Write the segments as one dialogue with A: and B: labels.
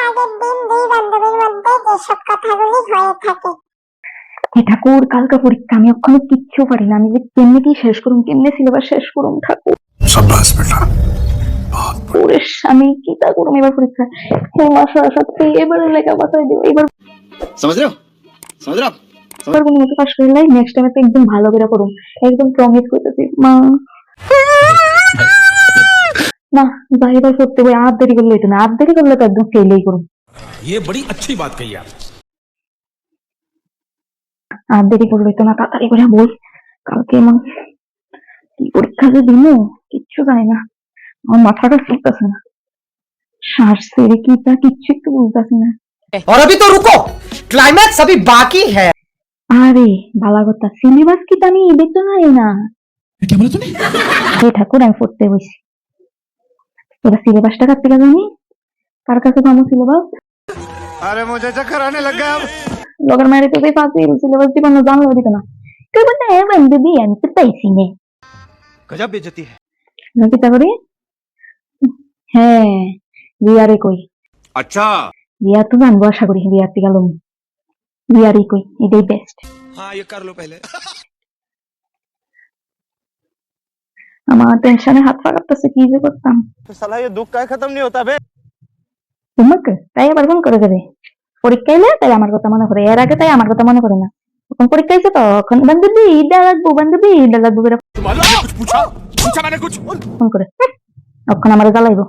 A: আগের দিন দুই বান্ধবীর মধ্যে যেসব কথাগুলি হয়ে থাকে।
B: ঠাকুর কালকা পরীক্ষা, আমি এখনো কিচ্ছু পারি না। আমি যে কেমনে কি শেষ করুম, কেমনে সিলেবাস শেষ করুম ঠাকুর।
C: शाबाश बेटा।
B: ওরে আমি কি তা করুম এবার পরীক্ষা। হে মাসা সত্যি এবার লেখা বাঁচাই দিব। এবার
D: समझ रहे हो समझ रहे हो आप?
B: এবার কোনো মতো পাস করে লাই, নেক্সট টাইমে তো একদম ভালো করে করুম, একদম প্রমিস করতেছি মা। না যাই এবার করতে বই, আর দেরি করলে হইতো না, আর দেরি করলে তো একদম ফেলেই করুম।
C: ये बड़ी अच्छी बात कही आप।
B: আর দেরি করলে হইতো না, তাড়াতাড়ি করে বই। কালকে এমন কি পরীক্ষা যে দিমু কিচ্ছু জানি না, আমার মাথাটা চলতেছে না, শ্বাস ছেড়ে কি তা কিচ্ছু একটু বুঝতেছি না।
E: और अभी तो रुको, क्लाइमैक्स अभी बाकी है।
B: আরে বালা কথা, সিলেবাস কি তা আমি এদের তো নাই না।
C: क्या बोला तूने?
B: হে ঠাকুর আমি পড়তে বসি, তোরা সিলেবাসটা কার থেকে জানি, কার কাছে পাবো সিলেবাস?
D: अरे मुझे चक्कर आने लग गया अब।
B: লগের মারি তো ফাঁসিল, সিলেবাস দিব না জানলো দিত না। কেউ বলতে বান্ধবী আমি তো পাইছি নে,
D: गजब बेइज्जती है।
B: নাকি তা করি। হ্যাঁ বিয়ারে কই,
D: अच्छा
B: বিয়া তো জানবো আশা করি, বিয়ার থেকে গেল বিয়ারই কই, এটাই বেস্ট।
D: हाँ ये कर लो पहले।
B: আমার টেনশনে হাত পা কাঁপতেছে, কি যে করতাম।
D: साला ये दुख का खत्म नहीं होता बे।
B: তোমাকে তাই আবার ফোন করে দেবে, পরীক্ষা এলে তাই আমার কথা মনে করে, এর আগে তাই আমার কথা মনে করে না। তখন পরীক্ষা এসে তখন বান্ধবী ঈদা লাগবো, বান্ধবী ঈদা লাগবো করে
C: कुछ पूछा? पूछा मैंने कुछ?
B: ফোন করে, তখন আমার জ্বালাইবো।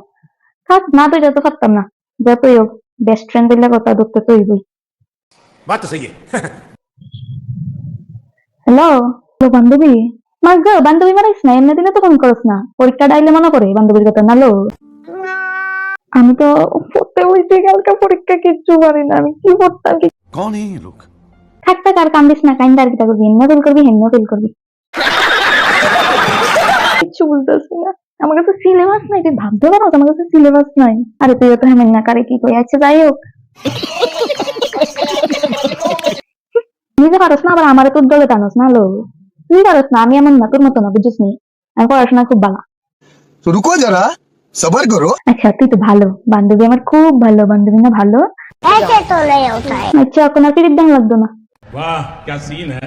B: থাক না তো এটা তো পারতাম না, যতই হোক বেস্ট ফ্রেন্ড দিলে কথা ধরতে তো হইবই।
C: बात तो सही है।
B: হ্যালো বান্ধবী, মাস গো বান্ধবী মারাইস না, এমনি দিনে তো ফোন করস না, পরীক্ষা ডাইলে মনে করে বান্ধবীর কথা নালো। আমি তো পড়তে বসছি, কালকে পরীক্ষা কিচ্ছু পারি না, আমি কি পড়তাম কি।
C: कौन है ये लोग?
B: থাক থাক আর কান্দিস না, কাইন্দ আর কিটা করবি, হেন্ন ফেল করবি, হেন্ন ফেল করবি, কিচ্ছু বুঝতেছি না। আমার কাছে সিলেবাস নাই, তুই ভাবতে পারো আমার কাছে সিলেবাস নাই। আরে তুই তো হেমেন না কারে কি কই, আচ্ছা যাই হোক, নিজে পারস না আবার আমারে তোর দলে টানস না লো। তুই পারস না, আমি এমন না, তোর মতো না, বুঝিস নি, আমি পড়াশোনা খুব ভালো।
F: तो रुको जरा सबर करो।
B: আচ্ছা তুই তো ভালো বান্ধবী, আমার খুব ভালো বান্ধবী না, ভালো।
A: ऐसे तो नहीं होता है।
B: আচ্ছা এখন আর ফিরিয়ে দাম লাগতো না।
C: वाह क्या सीन है।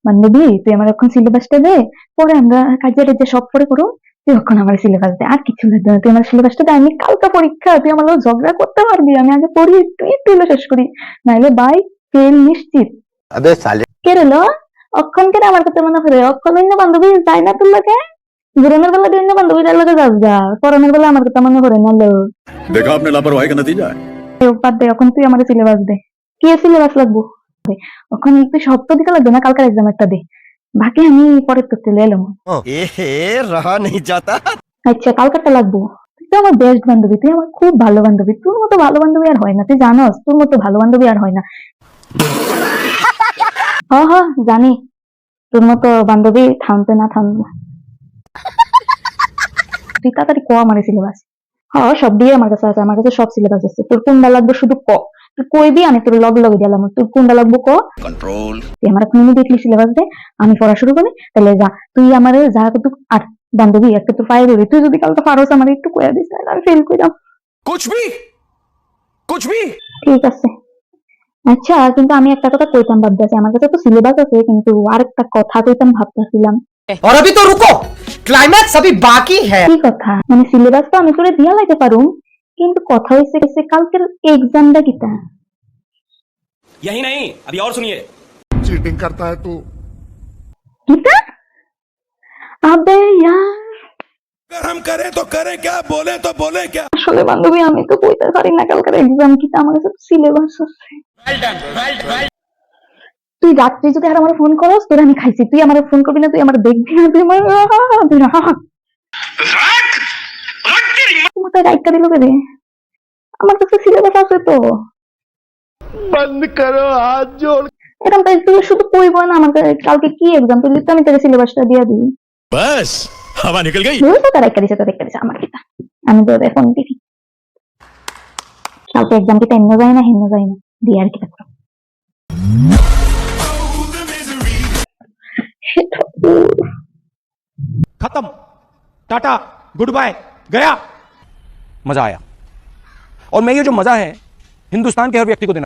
B: বান্ধবী তুই আমার এখন সিলেবাসটা দে, পরে আমরা কাজে যে সব পরে করো, তুই এখন আমার সিলেবাস দে, আর কিছু লাগবে না, তুই আমার সিলেবাসটা দে। আমি কালকে পরীক্ষা, তুই আমার লোক ঝগড়া করতে পারবি, আমি আগে পড়ি একটু একটু হলে শেষ করি, নাইলে বাই ফেল নিশ্চিত।
D: अबे साले
B: কে রেলো অক্ষণ কেন আমার কথা মনে করে, অক্ষণ অন্য বান্ধবী যাই না তোর লোকে, ঘুরনের বেলা তুই অন্য বান্ধবীদের লোকে যাস যা, পড়ানোর বেলা আমার কথা মনে করে না লো।
C: देखा आपने लापरवाही का नतीजा है।
B: বাদ দে, এখন তুই আমার সিলেবাস দে, কি সিলেবাস লাগবো এখন, তুই সপ্তাহ দিতে লাগবে না, কালকার এক্সাম একটা দে, বাকি আমি পরের তো চলে এলাম।
D: रहा नहीं जाता।
B: আচ্ছা কালকারটা লাগবো। তুই তো আমার বেস্ট বান্ধবী, তুই আমার খুব ভালো বান্ধবী, তোর মতো ভালো বান্ধবী আর হয় না, তুই জানোস তোর মতো ভালো বান্ধবী আর হয় না। হ হ জানি, তোর মতো বান্ধবী থামতে না থামবে। তুই তাড়াতাড়ি ক আমার সিলেবাস। হ্যাঁ সব দিয়ে আমার কাছে আছে, আমার কাছে সব সিলেবাস আছে, তোর কোনটা লাগবে শুধু ক, তুই কইবি আমি তোর লগে লগে দিলাম, তুই কোনটা লাগবো ক।
D: कंट्रोल
B: তুই আমার এখন ইমিডিয়েটলি সিলেবাস দে, আমি পড়া শুরু করি, তাহলে যা তুই আমার যা কত। আর বান্ধবী একটা তোর পায়ে ধরে, তুই যদি কালকে পারোস আমার একটু কয়া দিস, নাহলে আমি ফেল করে যাম।
C: कुछ भी।
B: ঠিক আছে। আচ্ছা কিন্তু আমি একটা কথা কইতাম ভাবতেছি, আমার কাছে তো সিলেবাস আছে, কিন্তু আরেকটা কথা কইতাম ভাবতেছিলাম।
E: और अभी तो रुको, क्लाइमैक्स अभी बाकी है।
B: কি কথা মানে, সিলেবাস তো আমি তোরে দিয়া লাইতে পারুম, কিন্তু কথা হইছে গেছে কালকের এক্সামটা কিতা।
G: यही नहीं, अभी और सुनिए।
F: चीटिंग करता है तू।
B: কিতা আবে ইয়ার,
C: अगर हम करें तो करें क्या, बोले तो बोले क्या।
B: আসলে বান্ধবী আমি তো কইতে পারি না কালকের এক্সাম কিতা, আমার কাছে সিলেবাস আছে। তুই রাত্রি যদি আর আমার ফোন করস, তোর আমি খাইছি, তুই আমার ফোন করবি না, তুই আমার দেখবি না, তুই আমার মাথায় রাইটটা দিল কে রে, আমার কাছে সিলেবাস আছে তো।
F: बंद करो हाथ जोड़।
B: এখন তাই তুই শুধু কইব না আমাকে কালকে কি এক্সাম, তুই তো আমি তোর সিলেবাসটা দিয়া দিই।
C: बस हवा निकल गई।
B: তুই তো তার একটা দিছে, তোর একটা দিছে, আমার কিতা, আমি তো এখন দিই কালকে এক্সাম কি টাইম যায় না, হেন যায় না, দিয়ে আর কিতা করো।
G: खत्म, टाटा, गुड बाय, गया। मजा आया।
C: और मैं ये जो मजा है हिंदुस्तान के हर व्यक्ति को देना